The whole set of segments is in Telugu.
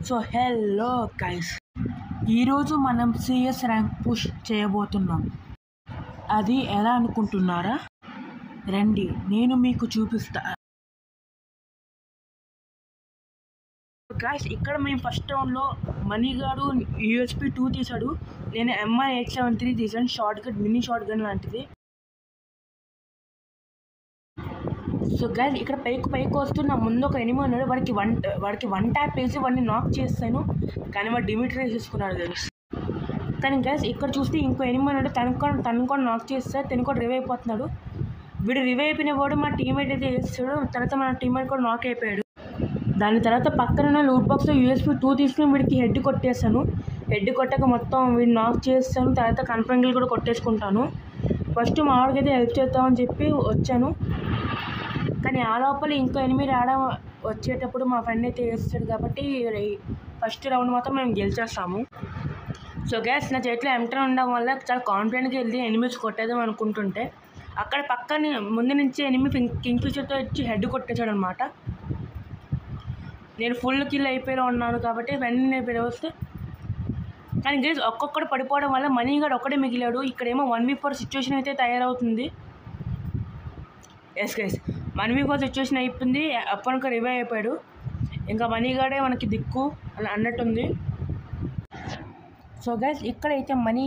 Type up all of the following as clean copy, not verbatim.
సో హలో గైస్, ఈరోజు మనం సిఎస్ ర్యాంక్ పుష్ చేయబోతున్నాం. అది ఎలా అనుకుంటున్నారా? రండి, నేను మీకు చూపిస్తా. గైస్, ఇక్కడ మేము ఫస్ట్ రౌండ్లో మనీగాడు USP 2 తీసాడు, నేను MR 873 తీసాను. Short gun, mini short gun లాంటిది. సో గైస్, ఇక్కడ పైకి వస్తూ నా ముందు ఒక ఎనిమి ఉన్నాడు. వాడికి వన్ ట్యాప్ వేసి వాడిని నాక్ చేస్తాను, కానీ వాడు డిమిట్రీ తీసుకున్నాడు గైస్. కానీ గైస్, ఇక్కడ చూస్తే ఇంకో ఎనిమి ఉన్నాడు, తను కూడా నాక్ చేస్తే తను కూడా రివైవ్ అయిపోతున్నాడు. వీడు రివైవ్ అయిపోయిన వాడు మా టీమేట్ అయితే చేస్తాడు. తర్వాత మన టీమేట్ కూడా నాక్ అయిపోయాడు. దాని తర్వాత పక్కన లూట్ బాక్స్లో USP 2 తీసుకుని వీడికి హెడ్ కొట్టేస్తాను. హెడ్ కొట్టాక మొత్తం వీడిని నాక్ చేస్తాను. తర్వాత కన్ఫర్మింగ్ కూడా కొట్టేసుకుంటాను. ఫస్ట్ మా వాడికైతే హెల్ప్ చేద్దామని చెప్పి వచ్చాను, కానీ ఆ లోపల ఇంకో ఎనిమిది వచ్చేటప్పుడు మా ఫ్రెండ్ అయితే వేస్తాడు. కాబట్టి ఫస్ట్ రౌండ్ మాత్రం మేము గెలిచేస్తాము. సో గ్యాస్, నా చేతిలో M10 ఉండడం వల్ల చాలా కాన్ఫిడెంట్గా వెళ్ళి ఎనిమిస్ కొట్టేద్దాం అనుకుంటుంటే అక్కడ పక్కన ముందు నుంచి ఎనిమిది కింగ్ఫిషర్తో వచ్చి హెడ్ కొట్టేశాడు అనమాట. నేను ఫుల్ కిల్ అయిపోయి ఉన్నాను కాబట్టి వెంటనే వస్తే, కానీ గైస్ ఒక్కొక్కడు పడిపోవడం వల్ల మనీగాడు ఒక్కడే మిగిలాడు. ఇక్కడేమో 1v4 సిచ్యువేషన్ అయితే తయారవుతుంది. ఎస్ గైస్, 1v4 సిచ్యువేషన్ అయిపోయింది. అప్పటికి రివైవ్ అయిపోయాడు. ఇంకా మనీగాడే మనకి దిక్కు అని అన్నట్టుంది. సో గైస్, ఇక్కడైతే మనీ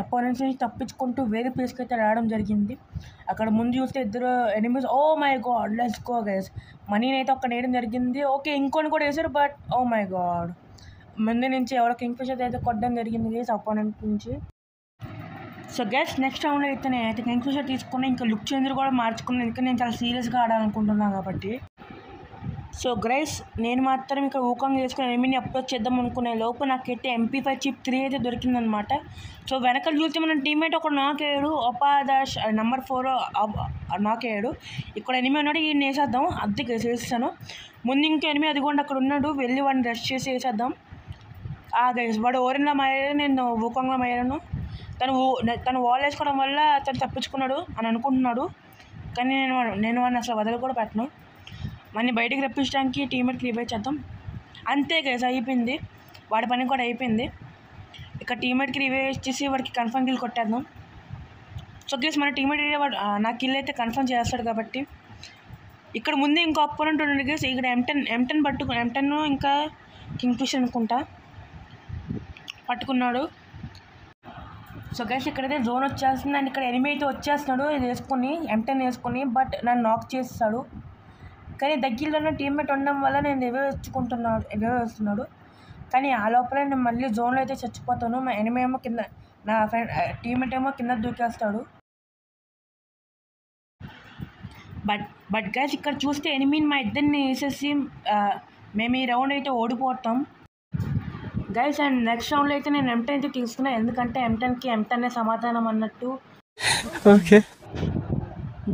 అపోనెంట్స్ నుంచి తప్పించుకుంటూ వేరే ప్లేస్కి అయితే రావడం జరిగింది. అక్కడ ముందు చూస్తే ఇద్దరు enemies. Oh my god, let's go guys. మనీని అయితే ఒక్కడ వేయడం జరిగింది. ఓకే, ఇంకొని కూడా వేశారు, బట్ ఓ మై గాడ్, ముందు నుంచి ఎవరో కింగ్ఫిషర్ అయితే కొట్టడం జరిగింది గైస్ అపోనెంట్ నుంచి. సో గైస్, నెక్స్ట్ రౌండ్లో అయితే నేనైతే కింగ్ఫిషర్ తీసుకుని ఇంకా లుక్ చేంజ్ కూడా మార్చుకున్నాను, ఎందుకంటే నేను చాలా సీరియస్గా ఆడాలనుకుంటున్నాను కాబట్టి. సో గైస్, నేను మాత్రం ఇక్కడ ఊకంగా చేసుకుని ఎనిమిని అప్రోచ్ చేద్దాం అనుకునే లోపు నాకైతే MP5 చిప్ 3 అయితే దొరికిందనమాట. సో వెనకాల చూస్తే మన టీమ్మేట్ ఒక నాక్ అయ్యాడు, అపాదాష్ నెంబర్ 4 నాక్ అయ్యాడు. ఇక్కడ ఎనిమి ఉన్నాడు, ఈ వేసేద్దాం. అద్దె వేసేస్తాను. ముందు ఇంకో ఎనిమి అదిగోండి అక్కడ ఉన్నాడు, వెళ్ళి వాడిని రష్ చేసి వేసేద్దాం. గైస్, వాడు ఓరెన్లా మారాడు, నేను ఊకంగా మారాను. తను వాల్ వేసుకోవడం వల్ల తను తప్పించుకున్నాడు అని అనుకుంటున్నాడు, కానీ నేను వాడిని అసలు వదలు కూడా పెట్టను. మనని బయటికి రప్పించడానికి టీమేట్కి రివైవ్ చేద్దాం. అంతే గైస్, అయిపోయింది. వాడి పని కూడా అయిపోయింది. ఇక టీమేట్కి రివైవ్ చేసి వాడికి కన్ఫర్మ్ కిల్ కొట్టేద్దాం. సో గైస్, మన టీమేట్ నా కిల్ అయితే కన్ఫర్మ్ చేస్తాడు కాబట్టి. ఇక్కడ ముందే ఇంకో అపోనెంట్ ఉండండి గైస్. ఇక్కడ M10 ఇంకా కింగ్ఫిషర్ అనుకుంటా పట్టుకున్నాడు. సో గైస్, ఇక్కడైతే జోన్ వచ్చేస్తుంది అండ్ ఇక్కడ ఎనిమి అయితే వచ్చేస్తున్నాడు ఇది వేసుకుని, M10 వేసుకుని. బట్ నన్ను నాక్ చేస్తాడు, కానీ దగ్గరలోనే టీమ్మేట్ ఉండడం వల్ల నేను రివైవ్ వేస్తున్నాడు. కానీ ఆ లోపల నేను మళ్ళీ జోన్లో అయితే చచ్చిపోతాను. మా ఎనిమి ఏమో కింద, నా ఫ్రెండ్ టీమ్మేట్ ఏమో కింద దూకేస్తాడు. బట్ గైస్, ఇక్కడ చూస్తే ఎనిమిని మా ఇద్దరిని వేసేసి మేము ఈ రౌండ్ అయితే ఓడిపోతాం గైస్. అండ్ నెక్స్ట్ రౌండ్లో అయితే నేను M10 అయితే తీసుకున్నాను, ఎందుకంటే M10కి M10 సమాధానం అన్నట్టు. ఓకే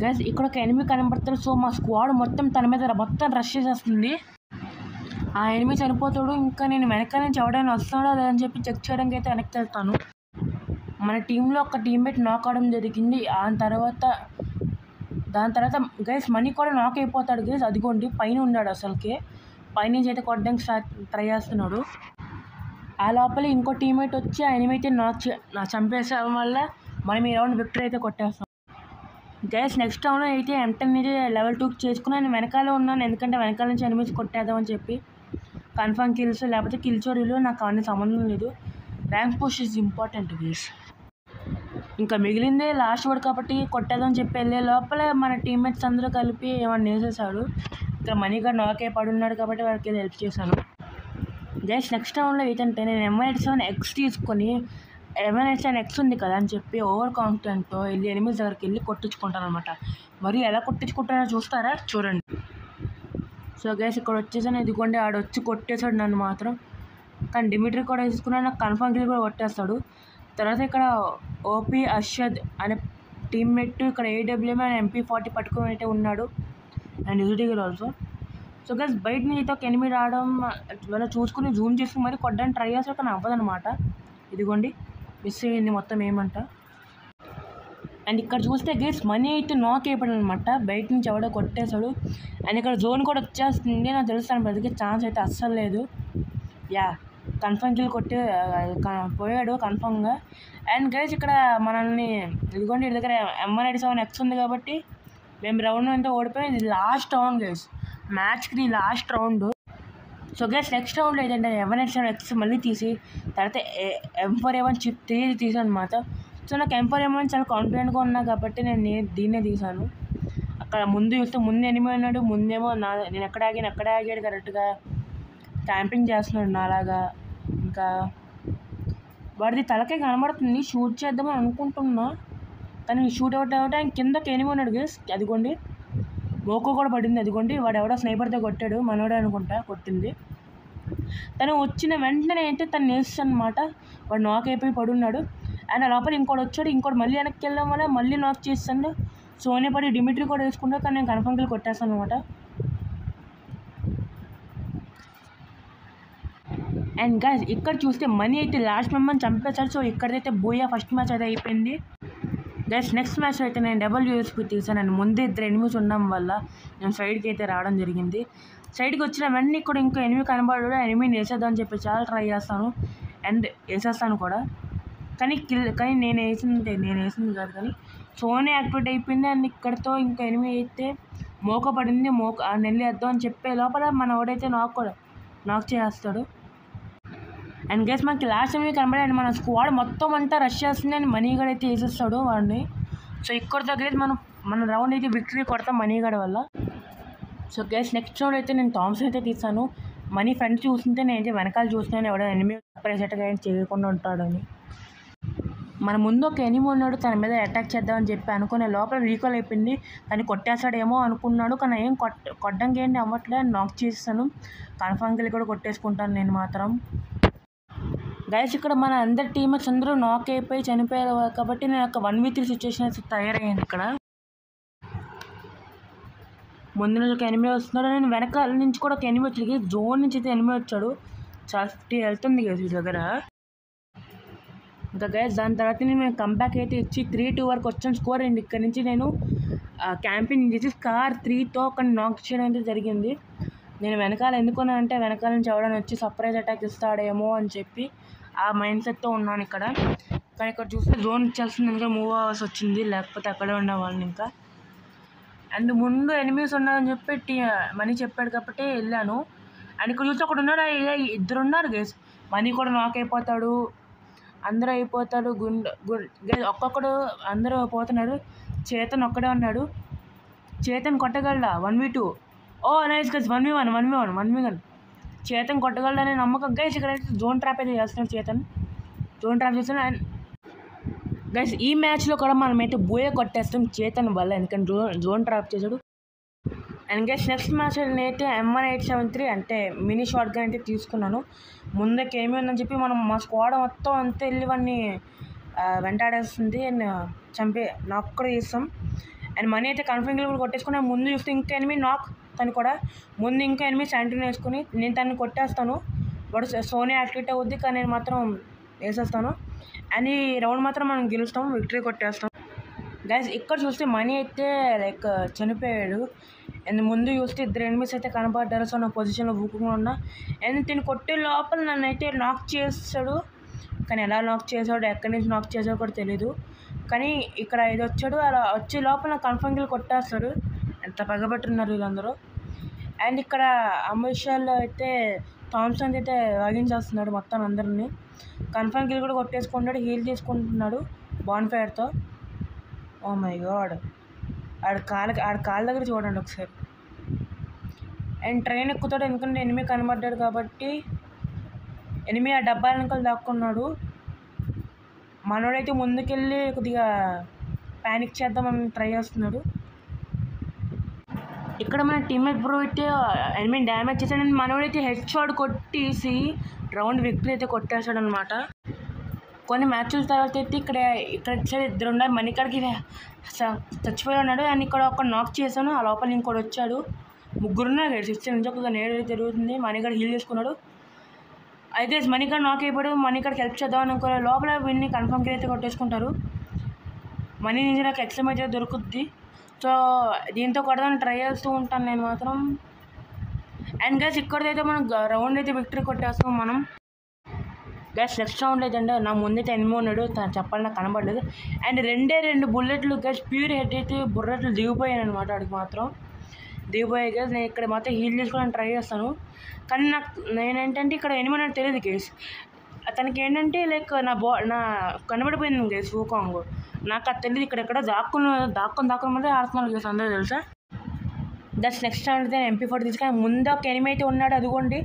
గైస్, ఇక్కడ ఒక ఎనిమి కనబడతాడు. సో మా స్క్వాడ్ మొత్తం తన మీద మొత్తం రష్ చేసేస్తుంది. ఆ ఎనిమి చనిపోతాడు. ఇంకా నేను వెనక నుంచి ఎవడైనా వస్తాడో లేదని చెప్పి చెక్ చేయడానికి అయితే వెనక్కి వెళ్తాను. మన టీంలో ఒక టీమ్మేట్ నాక్ అవడం జరిగింది. దాని తర్వాత గైస్ మనీ కూడా నాక్ అయిపోతాడు గైస్. అదిగోండి పైన ఉన్నాడు, అసలుకే పైనుంచి అయితే కొట్టడానికి ట్రై చేస్తున్నాడు. ఆ లోపల ఇంకో టీమ్మేట్ వచ్చి ఆ ఎనిమి అయితే చంపేసడం వల్ల మనం ఈ రౌండ్ విక్టరీ అయితే కొట్టేస్తాం గైస్. నెక్స్ట్ రౌండ్లో అయితే M10 అయితే లెవెల్ 2 చేసుకుని నేను వెనకాల ఉన్నాను, ఎందుకంటే వెనకాల నుంచి ఎనిమిస్ కొట్టేద్దామని చెప్పి. కన్ఫర్మ్ కిల్స్ లేకపోతే కిల్ చోరీలు నాకు అన్ని సంబంధం లేదు. Rank push is important guys. ఇంకా మిగిలిందే లాస్ట్ వర్డ్ కాబట్టి కొట్టేద్దామని చెప్పి వెళ్ళే లోపల మన టీమ్మేట్స్ అందరూ కలిపి ఏమన్నా వేసేసాడు. ఇంకా మనీగా నాక్ అయి పడున్నాడు కాబట్టి వాడికి హెల్ప్ చేశాను గైస్. నెక్స్ట్ రౌండ్లో ఏంటంటే నేను M87X తీసుకొని, M87X ఉంది కదా అని చెప్పి ఓవర్ కాన్ఫిడెంట్తో వెళ్ళి ఎనిమిస్ దగ్గరికి వెళ్ళి కొట్టించుకుంటాను అనమాట. మరి ఎలా కొట్టించుకుంటానో చూస్తారా, చూడండి. సో గైస్, ఇక్కడ వచ్చేసాను. ఇదిగోండి ఆడొచ్చి కొట్టేశాడు నన్ను మాత్రం, కానీ డిమిట్రీ కూడా వేసుకున్నాడు, నాకు కన్ఫర్మ్ కిల్ కూడా కొట్టేస్తాడు. తర్వాత ఇక్కడ OP అర్షద్ అనే టీమ్మేట్ ఇక్కడ AWM అండ్ MP40 పట్టుకుని అయితే ఉన్నాడు, అండ్ యూజీడీగల్ ఆల్సో. సో గైస్, బయట నుంచి అయితే ఒక ఎనిమి రావడం వల్ల చూసుకుని జూమ్ చేసుకుని మరి కొట్టడానికి ట్రై చేస్తాడు, కానీ అవ్వదనమాట. ఇదిగోండి మిస్ అయ్యింది మొత్తం ఏమంట. అండ్ ఇక్కడ చూస్తే గైస్ మనీ అయితే నాక్ అయిపోయాడు అనమాట, బయట నుంచి ఎవడో కొట్టేశాడు. అండ్ ఇక్కడ జోన్ కూడా వచ్చేస్తుంది, నాకు తెలుస్తాను బ్రతికే ఛాన్స్ అయితే అస్సలు లేదు. యా కన్ఫర్మ్ కిల్ కొట్టి పోయాడు కన్ఫర్మ్గా. అండ్ గైస్ ఇక్కడ మనల్ని ఇదిగోండి ఇది దగ్గర M187X ఉంది కాబట్టి మేము రౌండ్ అంతా ఓడిపోయి ఇది లాస్ట్ రౌండ్ గైస్, మ్యాచ్కి last round. So guys next రౌండ్లో ఏంటంటే M187X మళ్ళీ తీసి తర్వాత M4A1 చిప్ 3 తీసాను అనమాట. సో నాకు M4A1 చాలా కాన్ఫిడెంట్గా ఉన్నా కాబట్టి నేను దీన్నే తీసాను. అక్కడ ముందు చూస్తే ముందు ఎనిమిది ఉన్నాడు, ముందేమో నేను ఎక్కడ ఆగాడు కరెక్ట్గా క్యాంపింగ్ చేస్తున్నాడు నాలాగా. ఇంకా వాడిది తలకే కనబడుతుంది, షూట్ చేద్దామని అనుకుంటున్నా కానీ షూట్ అవుట్ ఆయన కిందకి ఎనిమిది ఉన్నాడు గైస్. అదిగోండి మోకో కూడా పడింది, అదిగోండి వాడు ఎవడో స్నైపర్తో కొట్టాడు, మనోడే అనుకుంటా కొట్టింది. తను వచ్చిన వెంటనే అయితే తను వేస్తాను అనమాట, వాడు నాక్ అయిపోయి పడున్నాడు. అండ్ లోపల ఇంకోటి వచ్చాడు, ఇంకోటి మళ్ళీ వెనక్కి వెళ్ళడం వల్ల మళ్ళీ నాక్ చేస్తాను. సోనే పడి డిమిట్రీ కూడా వేసుకుంటా కానీ నేను కన్ఫర్మ్ కిల్ కొట్టేస్తాను అనమాట. అండ్ గైస్ ఇక్కడ చూస్తే మనీ అయితే లాస్ట్ మెంబర్ని చంపేశారు. సో ఇక్కడైతే బోయా ఫస్ట్ మ్యాచ్ అయితే అయిపోయింది గైస్. నెక్స్ట్ మ్యాచ్ అయితే నేను డబుల్ యూఎస్పీ తీసాను అండ్ ముందే 2 ఎనిమిస్ ఉండడం వల్ల నేను సైడ్కి అయితే రావడం జరిగింది. సైడ్కి వచ్చిన వెంటనే ఇక్కడ ఇంకో ఎనిమి కనబడు, ఎనిమిని వేసేద్దామని చెప్పి చాలా ట్రై చేస్తాను అండ్ వేసేస్తాను కూడా. కానీ నేను వేసింది కాదు, కానీ సోనే యాక్టివేట్ అయిపోయింది. అండ్ ఇక్కడతో ఇంకో ఎనిమి అయితే మోక పడింది, నెల్లి వేద్దాం అని చెప్పే లోపల మన వాడైతే నాక్ చేస్తాడు. అండ్ గైస్ మనకి లాస్ట్ టైం కనబడి అండ్ మన స్క్వాడ్ మొత్తం అంతా రష్ చేస్తుంది అండ్ మనీగాడు అయితే వేసేస్తాడు వాడిని. సో ఇక్కడ దగ్గర మన రౌండ్ అయితే విక్టరీ కొడతాం మనీగాడి వల్ల. సో గైస్ నెక్స్ట్ రౌండ్ అయితే నేను థామ్సన్ అయితే తీసాను. మనీ ఫ్రెండ్ చూస్తుంటే నేనైతే వెనకాల చూస్తున్నాను ఎవడో ఎనిమి సపరేట్గా చేయకుండా ఉంటాడని. మన ముందు ఒక ఎనిమి ఉన్నాడు, తన మీద అటాక్ చేద్దామని చెప్పి అనుకునే లోపల రీకాల్ అయిపోయింది, తను కొట్టేస్తాడేమో అనుకున్నాడు కానీ ఏం కొట్టడానికి ఏంటి అవ్వట్లే. నాక్ చేస్తాను, కన్ఫర్మ్ కిల్ కూడా కొట్టేసుకుంటాను నేను మాత్రం. గైస్ ఇక్కడ మన అందరి టీమేట్స్ అందరూ నాక్ అయిపోయి చనిపోయారు కాబట్టి నేను ఒక 1v3 సిచ్యువేషన్ అయితే తయారయ్యింది. ఇక్కడ ముందు నుంచి ఒక ఎనిమిది వస్తున్నాడు, నేను వెనకాల నుంచి కూడా ఒక ఎనిమిది వచ్చి జోన్ నుంచి అయితే ఎనిమిది వచ్చాడు. చాలా 50 వెళ్తుంది గైస్ ఈ దగ్గర. ఇంకా గైస్ దాని తర్వాత నేను కంబ్యాక్ అయితే ఇచ్చి 3-2 వరకు వచ్చాను స్కోర్. అండ్ ఇక్కడ నుంచి నేను క్యాంపింగ్ చేసి స్కార్ 3తో ఒక నాక్ చేయడం అయితే జరిగింది. నేను వెనకాల ఎందుకున్నానంటే వెనకాల నుంచి ఎవడని వచ్చి సర్ప్రైజ్ అటాక్ ఇస్తాడేమో అని చెప్పి ఆ మైండ్ సెట్తో ఉన్నాను ఇక్కడ. కానీ ఇక్కడ చూస్తే జోన్ ఇచ్చేస్తుంది, ఇంకా మూవ్ అవ్వాల్సి వచ్చింది, లేకపోతే అక్కడే ఉండేవాళ్ళని ఇంకా. అండ్ ముందు ఎనిమిస్ ఉన్నారని చెప్పి మనీ చెప్పాడు కాబట్టి వెళ్ళాను. అండ్ ఇక్కడ చూస్తే ఒకడు ఉన్నాడు, 2 ఉన్నారు గైస్. మనీ కూడా నాక్ అయిపోతాడు, అందరూ అయిపోతాడు, ఒక్కొక్కడు అందరూ పోతున్నారు. చేతన్ ఒక్కడే ఉన్నాడు, చేతన్ కొట్టగలడా 1v2. ఓ నైస్ గైస్ 1v1 చేతన్ కొట్టగలడనే నమ్మకం గైస్. ఇక్కడ జోన్ ట్రాప్ అయితే చేస్తున్నాడు చేతన్, జోన్ ట్రాప్ చేస్తున్నాడు. అండ్ గైస్ ఈ మ్యాచ్లో కూడా మనమైతే బోయే కొట్టేస్తాం చేతన్ వల్ల, ఎందుకంటే జోన్ ట్రాప్ చేశాడు. అండ్ గైస్ నెక్స్ట్ మ్యాచ్ నేనైతే M187 అంటే మినీ షార్ట్ గన్ అయితే తీసుకున్నాను. ముందుకి ఏమి ఉందని చెప్పి మా స్క్వాడ్ మొత్తం అంతా వెళ్ళి వాడిని వెంటాడేస్తుంది అండ్ నాక్ కూడా చేస్తాం. అండ్ మనీ అయితే కన్ఫర్మ్ కిల్ కూడా కొట్టేసుకుని ముందు చూస్తే ఇంకా ఎనిమిది నాక్, తను కూడా ముందు ఇంకా ఎనిమిది శాంటిన్ వేసుకుని నేను తను కొట్టేస్తాను. వాడు సోనీ యాక్టివేట్ అవుద్ది కానీ నేను మాత్రం వేసేస్తాను. అండ్ ఈ రౌండ్ మాత్రం మనం గెలుస్తాం, విక్టరీ కొట్టేస్తాం. గైస్ ఇక్కడ చూస్తే మనీ అయితే లైక్ చనిపోయాడు. అండ్ ముందు చూస్తే 2 ఎనిమిస్ అయితే కనపడ్డారు. సో నా పొజిషన్లో ఊపుకుండా ఉన్నా అండ్ తిని కొట్టే లోపల నన్ను అయితే నాక్ చేస్తాడు. కానీ ఎలా నాక్ చేసాడు, ఎక్కడి నుంచి నాక్ చేసాడో కూడా తెలీదు. కానీ ఇక్కడ ఇది వచ్చాడు, అలా వచ్చే లోపల కన్ఫర్మ్ కిల్ కొట్టేస్తాడు. ఎంత పగబట్టున్నారు వీళ్ళందరూ. అండ్ ఇక్కడ అమృత్సర్లో అయితే థామ్సన్ అయితే వాగించేస్తున్నాడు మొత్తం అందరినీ. కన్ఫర్మ్ కిల్ కూడా కొట్టేసుకుంటాడు, హీల్ తీసుకుంటున్నాడు బాన్ఫైర్తో. ఓ మై గాడ్, ఆడ కాళ్ళ దగ్గర చూడండి ఒకసారి. అండ్ ట్రైన్ ఎక్కుతాడు ఎందుకంటే ఎనిమిది కనబడ్డాడు కాబట్టి. ఎనిమిది ఆ డబ్బాల వెనకాల దాక్కున్నాడు. మనోడైతే ముందుకెళ్ళి కొద్దిగా ప్యానిక్ చేద్దామని ట్రై చేస్తున్నాడు. ఇక్కడ మన టీమ్మేట్ బ్రో అయితే ఎనిమిది డ్యామేజ్ చేశాడు అండ్ మనోడైతే హెడ్ షాట్ కొట్టేసి రౌండ్ విక్టరీ అయితే కొట్టేశాడు అనమాట. కొన్ని మ్యాచ్ల తర్వాత అయితే ఇక్కడ 2 ఉన్నారు. మణికాడికి చచ్చిపోయి ఉన్నాడు అండ్ ఇక్కడ ఒక నాక్ చేశాను, ఆ లోపల ఇంకోటి వచ్చాడు. 3 ఉన్నారు. 6 నుంచి ఒక నేడు జరుగుతుంది. మణికాడు హీల్ చేసుకున్నాడు. అయితే మణికాడు నాక్ అయిపోయాడు. మణికాడికి హెల్ప్ చేద్దాం అనుకో లోపల వీడిని కన్ఫర్మ్ కిల్ అయితే కొట్టేసుకుంటారు. మనీ నుంచి నాకు ఎక్స్ఎం అయితే దొరుకుద్ది. సో దీంతో కొడదామని ట్రై చేస్తూ ఉంటాను నేను మాత్రం. అండ్ గైస్ ఇక్కడైతే మనం రౌండ్ అయితే విక్టరీ కొట్టేస్తాం మనం. గైస్ నెక్స్ట్ రౌండ్ అయితే అంటే నా ముందైతే ఎనిమిది ఉన్నాడు, తను చెప్పాలి నాకు కనబడలేదు. అండ్ 2 బుల్లెట్లు గైస్ ప్యూర్ హెడ్ అయితే బుర్రెట్లు దిగిపోయాను అనమాట. వాడికి మాత్రం దిగిపోయాయి గైస్. నేను ఇక్కడ మాత్రం హీల్ చేసుకోవడానికి ట్రై చేస్తాను, కానీ నాకు నేనేంటంటే ఇక్కడ ఎనిమిది నాకు తెలియదు గైస్. అతనికి ఏంటంటే లైక్ నా కనబడిపోయింది గైస్ వూకాంగ్. నాకు అది తెలియదు, ఇక్కడెక్కడ దాక్కుని మళ్ళీ ఆడుతున్నారు గైస్ అందరూ తెలుసా. దట్స్ నెక్స్ట్ రౌండ్ అయితే నేను MP40 తీసుకొని ముందు ఒక ఎనిమిది అయితే ఉన్నాడు అదిగోండి.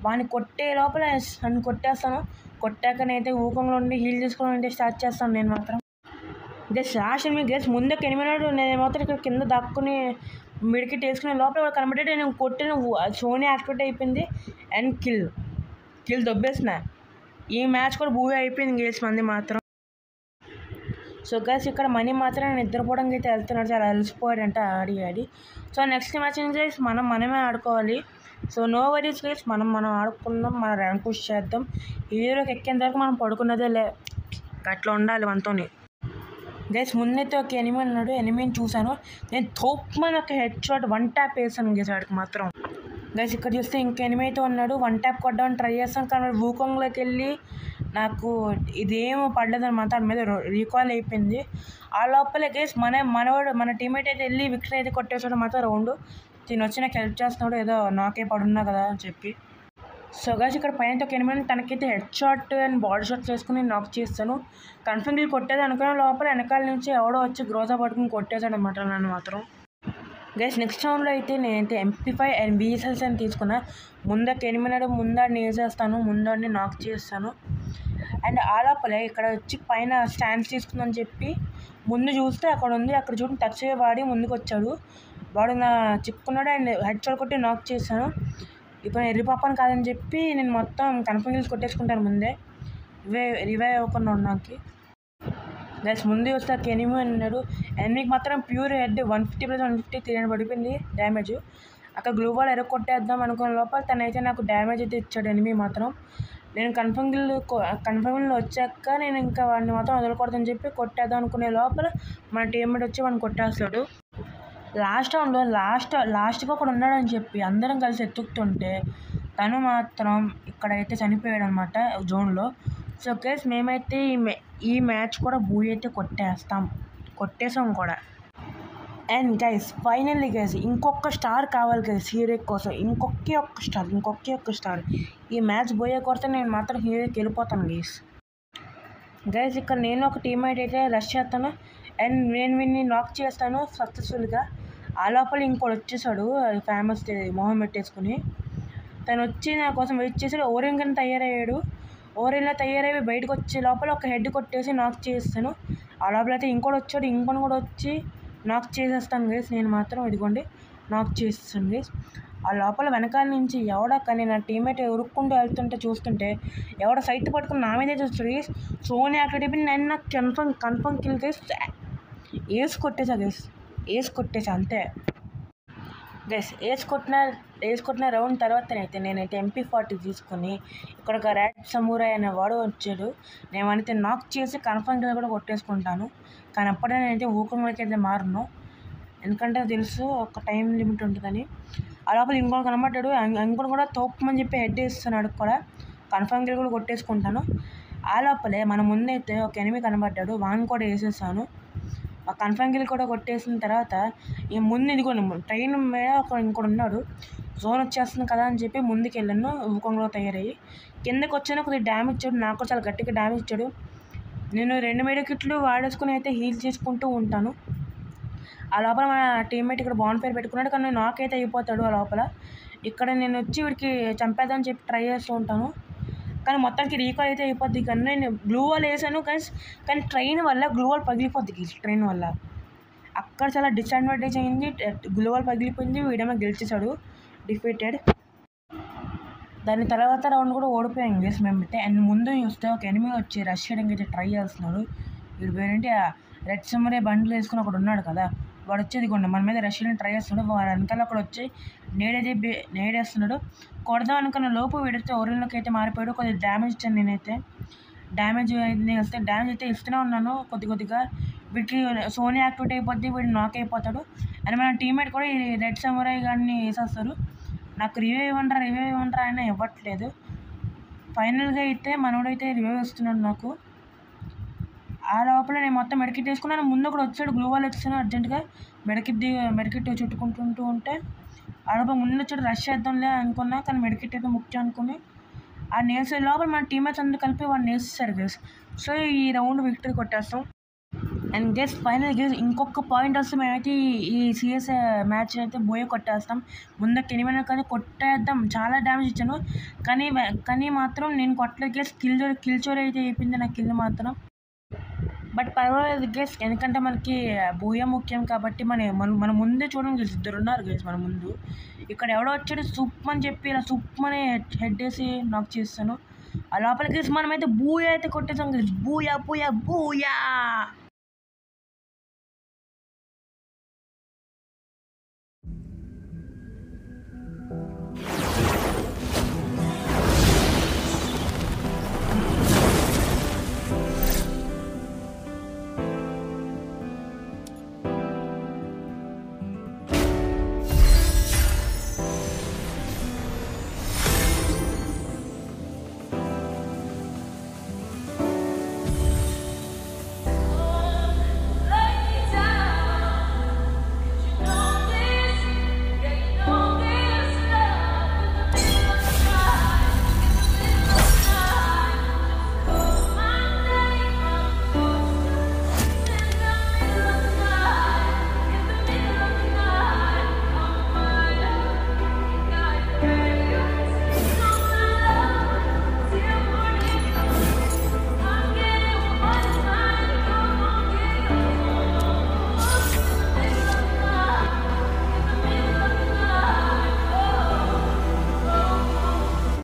వాడిని కొట్టే లోపల నన్ను కొట్టేస్తాను. కొట్టాక నేనైతే ఊకంలో ఉండి హీల్ చేసుకోవడం అయితే స్టార్ట్ చేస్తాను నేను మాత్రం. గెస్ రాషన్ మీ గెస్ ముందుకు ఎనిమినాడు, నేను మాత్రం ఇక్కడ కింద దాక్కుని మిడికిట్ వేసుకునే లోపల వాడు కనబడేది. నేను కొట్టిన సోనీ యాక్టివేట్ అయిపోయింది అండ్ కిల్ దొబ్బేసిన. ఈ మ్యాచ్ కూడా భూమి అయిపోయింది గేస్ మంది మాత్రం. సో గైస్ ఇక్కడ మనీ మాత్రం నిద్రపోవడానికి అయితే వెళ్తున్నాడు, చాలా అలసిపోయాడంట ఆడి. సో నెక్స్ట్ మ్యాచ్ గైస్ మనమే ఆడుకోవాలి. సో నో వరీస్ గైస్, మనం ఆడుకుందాం, మన ర్యాంక్ పుష్ చేద్దాం. హీరోకి ఎక్కేంత వరకు మనం పడుకున్నదే అట్లా ఉండాలి మనతోని. గైస్ ముందైతే ఒక ఎనిమిని చూశాను, నేను తోప్మని ఒక హెడ్ షాట్ 1 ట్యాప్ వేసాను గైస్ వాడికి మాత్రం. గైస్ ఇక్కడ చూస్తే ఇంక ఎనిమిది అయితే ఉన్నాడు, 1 ట్యాప్ కొట్టడానికి ట్రై చేస్తాను, కానీ వూకాంగ్లోకి వెళ్ళి నాకు ఇదేమో పడలేదన్నమాట. దాని మీద రీకాల్ అయిపోయింది. ఆ లోపలే గైస్ మన టీమేట్ అయితే వెళ్ళి వికెట్ అయితే కొట్టేసాడు మాత్రం రౌండ్. తిని వచ్చి నాకు హెల్ప్ చేస్తున్నాడు, ఏదో నాకే పడున్నా కదా అని చెప్పి. సో గైస్ ఇక్కడ పైన ఒక ఎనిమిది తనకైతే head shot and body shot చేసుకుని నాక్ చేస్తాను. కన్ఫర్మ్లీ కొట్టేది అనుకున్న లోపల వెనకాల నుంచి ఎవడో వచ్చి గ్రోజా పట్టుకుని కొట్టేశాడు అనమాట నన్ను మాత్రం. గైస్ నెక్స్ట్ రౌండ్లో అయితే నేనైతే MP5 అండ్ VSS అని తీసుకున్నా. ముందకి ముందాడిని వేసేస్తాను, ముందాడిని నాక్ చేస్తాను. అండ్ ఆ లోపలే ఇక్కడ వచ్చి పైన స్టాండ్స్ తీసుకుందని చెప్పి ముందు చూస్తే అక్కడ ఉంది, అక్కడ చూడండి టచ్ వాడి ముందుకు వచ్చాడు. వాడు నా చిక్కున్నాడు అండ్ హెడ్ షాట్ కొట్టి నాక్ చేశాను. ఇప్పుడు ఎర్రి పాపని కాదని చెప్పి నేను మొత్తం కన్ఫర్మ్ గిల్స్ కొట్టేసుకుంటాను ముందే, రివైవ్ అవ్వకుండా ఉన్నాకి. గైస్ ముందే వస్తే ఎనిమిది అన్నాడు, ఎనిమిదికి మాత్రం ప్యూర్ హెడ్ 150+150 300 పడిపోయింది డ్యామేజ్. అక్కడ గ్లూ బాల్ కొట్టేద్దాం అనుకున్న లోపల తనైతే నాకు డ్యామేజ్ అయితే ఇచ్చాడు ఎనిమిది మాత్రం. నేను కన్ఫర్మ్ గిల్ వచ్చాక నేను ఇంకా వాడిని మాత్రం వదలకూడదని చెప్పి కొట్టేద్దాం అనుకునే లోపల మన టీమ్మేట్ వచ్చి వాడిని కొట్టేస్తాడు. లాస్ట్ రౌండ్లో లాస్ట్గా ఒకడు ఉన్నాడని చెప్పి అందరం కలిసి ఎత్తుకుతుంటే తను మాత్రం ఇక్కడైతే చనిపోయాడు అనమాట జోన్లో. సో గైస్ మేమైతే ఈ మ్యాచ్ కూడా అయితే కొట్టేసాం కూడా. అండ్ గైస్ ఫైనల్లీ గైస్ ఇంకొక స్టార్ కావాలి గైస్ హీరోకి కోసం, ఇంకొకే ఒక్క స్టార్. ఈ మ్యాచ్ కొడితే నేను మాత్రం హీరోకి వెళ్ళిపోతాను గైస్. ఇక్కడ నేను ఒక టీమ్మేట్ అయితే రష్ చేస్తాను అండ్ నేను వీడిని నాక్ చేస్తాను సక్సెస్ఫుల్గా. ఆ లోపల ఇంకోటి వచ్చేసాడు ఫేమస్ మొహం పెట్టేసుకుని. తను వచ్చి నా కోసం వెయిట్ చేసాడు. ఓరెంగన్ తయారయ్యాడు. ఓరెన్లో తయారయ్యి బయటకు వచ్చే లోపల ఒక హెడ్ కొట్టేసి నాక్ చేస్తాను. ఆ లోపల అయితే ఇంకొని కూడా వచ్చి నాక్ చేసేస్తాను గైస్. నేను మాత్రం ఇదిగోండి నాక్ చేస్తాను గైస్. ఆ లోపల వెనకాల నుంచి కానీ నా టీమేట్ ఉరుక్కుంటూ వెళ్తుంటే చూస్తుంటే ఎవడో సైట్ పట్టుకుని నా మీదే చూస్తాడు గైస్. సోనీ అక్కడ నేను నాకు కన్ఫర్మ్ కిల్ గైస్. ఏసి కొట్టేసా అంతే గైస్. ఏసి కొట్టిన రౌండ్ తర్వాతనైతే నేనైతే MP40 తీసుకొని ఇక్కడ ఒక రెడ్ సమురాయ్ అనే వాడు వచ్చాడు. నేనైతే నాక్ చేసి కన్ఫర్మ్ కిల్ కూడా కొట్టేసుకుంటాను. కానీ అప్పుడే నేనైతే ఊకంలోకి అయితే మారను, ఎందుకంటే తెలుసు ఒక టైం లిమిట్ ఉంటుందని. ఆ లోపల ఇంకోటి కనబడ్డాడు, ఇంకోటి కూడా తోపమని చెప్పి హెడ్ వేస్తున్నాడు కూడా. కన్ఫర్మ్ కిల్ కూడా కొట్టేసుకుంటాను. ఆ లోపలే మన ముందైతే ఒక ఎనిమిది కనబడ్డాడు, వాన్ కూడా వేసేసాను. ఆ కన్ఫర్మ్ కిల్ కూడా కొట్టేసిన తర్వాత ఈ ముందు ఇదిగోండి ట్రైన్ మీద ఇంకోటి ఉన్నాడు. జోన్ వచ్చేస్తుంది కదా అని చెప్పి ముందుకు వెళ్ళాను ఊకంలో తయారయ్యి. కిందకి వచ్చాను, కొద్దిగా డ్యామేజ్ ఇచ్చాడు, నాకు చాలా గట్టిగా డ్యామేజ్ ఇచ్చాడు. నేను 2 మెడికిట్లు వాడేసుకుని అయితే హీల్ చేసుకుంటూ ఉంటాను. ఆ లోపల మన టీమ్మేట్ ఇక్కడ బాన్ ఫైర్ పెట్టుకున్నాడు, కానీ నాకైతే అయిపోతాడు. ఆ లోపల ఇక్కడ నేను వచ్చి వీడికి చంపేద్దామని చెప్పి ట్రై చేస్తూ ఉంటాను, కానీ మొత్తానికి రీకాల్ అయితే అయిపోద్ది. కానీ నేను గ్లూ వాల్ వేసాను కానీ ట్రైన్ వల్ల గ్లూ వాల్ పగిలిపోద్ది. ట్రైన్ వల్ల అక్కడ చాలా డిసడ్వాంటేజ్ అయింది. గ్లూ వాల్ పగిలిపోయింది, వీడేమో గెలిచేశాడు, డిఫీటెడ్. దాని తర్వాత రౌండ్ కూడా ఓడిపోయాం గైస్ మేమైతే. అండ్ ముందు చూస్తే ఒక ఎనిమిది వచ్చి రష్ చేయడానికి అయితే ట్రై చేస్తున్నాడు. వీడు పేరేంటి రెడ్ సమ్మరే బండ్లు వేసుకుని ఒకడు ఉన్నాడు కదా, వాడు వచ్చేది కొండ మన మీద రష్ చేయడానికి ట్రై చేస్తున్నాడు. వాడు వెనకాల అక్కడ వచ్చి నేడేస్తున్నాడు. కొడదాం అనుకున్న లోపు వీడితే ఓరిన్లోకి అయితే మారిపోయాడు. కొద్దిగా డ్యామేజ్ ఇచ్చాను నేనైతే. డ్యామేజ్ అయితే ఇస్తూనే ఉన్నాను కొద్దిగా. వీడికి సోనీ యాక్టివేట్ అయిపోద్ది, వీడు నాక్ అయిపోతాడు. అండ్ మన టీమ్మేట్ కూడా ఈ రెడ్ సమురాయ్ గారిని వేసేస్తారు. నాకు రివ్యూ ఇవ్వండిరా అయినా ఇవ్వట్లేదు. ఫైనల్గా అయితే మనోడైతే రివ్యూ ఇస్తున్నాడు నాకు. ఆ లోపల నేను మొత్తం మెడికిట్ వేసుకున్నాను. ముందు ఒకడు వచ్చాడు, గ్లూ వాల్ వచ్చాను అర్జెంటుగా మెడికిట్ చుట్టుకుంటూ ఉంటే ఆ లోపల ముందు వచ్చాడు, రష్ చేద్దాంలే అనుకున్నా. కానీ మెడికిట్ అయితే ముఖ్యం అనుకుని ఆ నేల్స్ లోపల మన టీమేట్స్ అందరూ కలిపి వాడు నేర్చేస్తారు గేస్. సో ఈ రౌండ్ విక్టరీ కొట్టేస్తాం. అండ్ గేస్ ఫైనల్ గేస్ ఇంకొక పాయింట్ వస్తే మేమైతే ఈ సిఎస్ మ్యాచ్ అయితే బోయే కొట్టేస్తాం. ముందుకు ఎనిమిది కానీ కొట్టేద్దాం. చాలా డ్యామేజ్ ఇచ్చాను కానీ మాత్రం నేను కొట్టలేదు గేస్. కిల్ చోరీ అయితే అయిపోయింది నా కిల్ మాత్రం. బట్ పర్వాలేదు గేస్, ఎందుకంటే మనకి బోయా ముఖ్యం కాబట్టి మన ముందే చూడండి గేస్, 2 ఉన్నారు గేస్ మన ముందు. ఇక్కడ ఎవడో వచ్చాడు సూప్ అని చెప్పి ఇలా సూప్ అని హెడ్ వేసి నాక్ చేస్తాను. ఆ లోపల గేస్ మనమైతే బూయా అయితే కొట్టేసాం గేస్. బూయా.